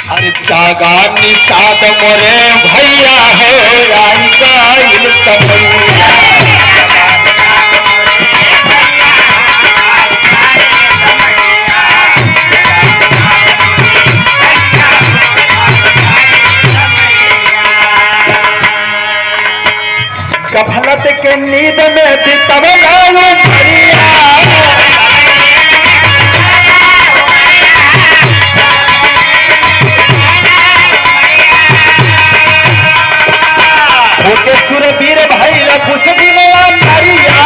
अरे जागा निषाद मोरे भैया हो आई गाइल समैया। गफलत के नींद में बितवला भैया, होके सुरवीर भैर कुछ दिन नरिया।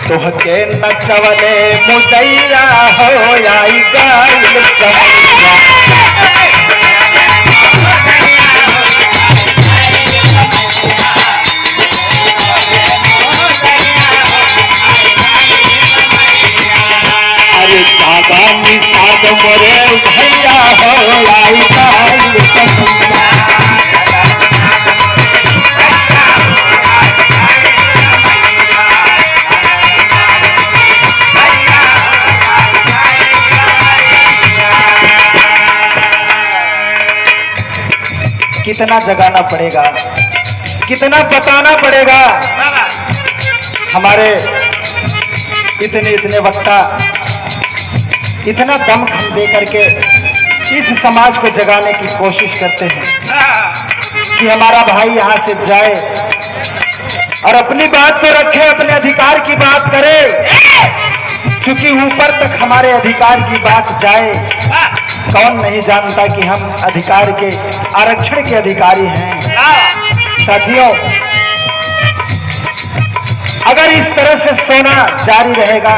तोहके नचवले मुदैया हो आई गाइल समैया। अरे जागा निषाद मोरे भैया हो आई गाइल समैया। कितना जगाना पड़ेगा, कितना बताना पड़ेगा। हमारे इतने वक्ता इतना दमखम दे करके इस समाज को जगाने की कोशिश करते हैं कि हमारा भाई यहाँ से जाए और अपनी बात तो रखे, अपने अधिकार की बात करे। क्योंकि ऊपर तक हमारे अधिकार की बात जाए, कौन नहीं जानता कि हम अधिकार के आरक्षण के अधिकारी हैं। साथियों, अगर इस तरह से सोना जारी रहेगा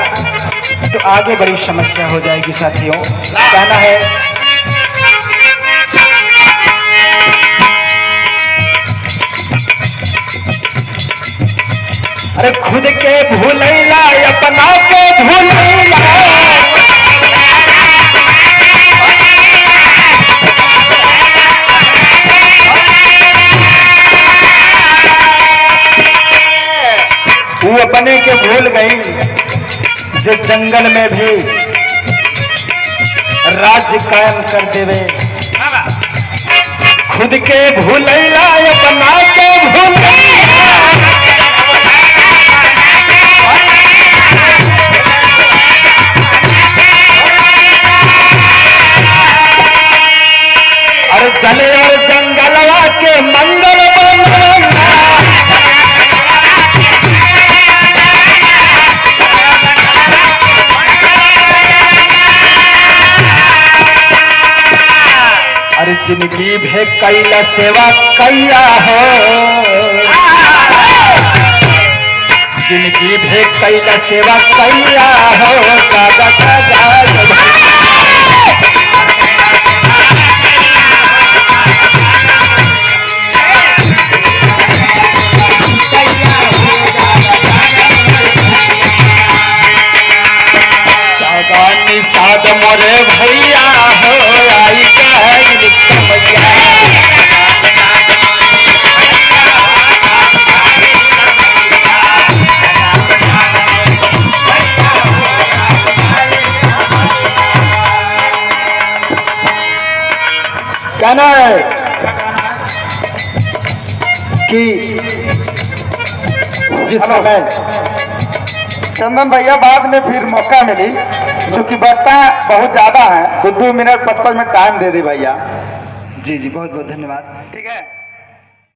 तो आगे बड़ी समस्या हो जाएगी। साथियों, कहना है अरे खुद के भूलैला अपना के भूलैला, वो अपने के भूल गई जिस जंगल में भी राज्य कायम कर देवे। खुद के भूलैला अपना के भूलैला, और जले और जंगलवा के मंगल बनना। अरे जिंदगी भे कैला सेवा कैया हो, जिंदगी भे कैला सेवा कैया हो। कागा कागा जागा निषाद मोरे भैया हो आई गाइल समैया। कहना है कि जिस समय चंदन भैया बाद में फिर मौका मिली, क्योंकि बच्चा बहुत ज्यादा है, तो 2 मिनट 55 मिनट टाइम दे दे भैया। जी बहुत बहुत धन्यवाद। ठीक है।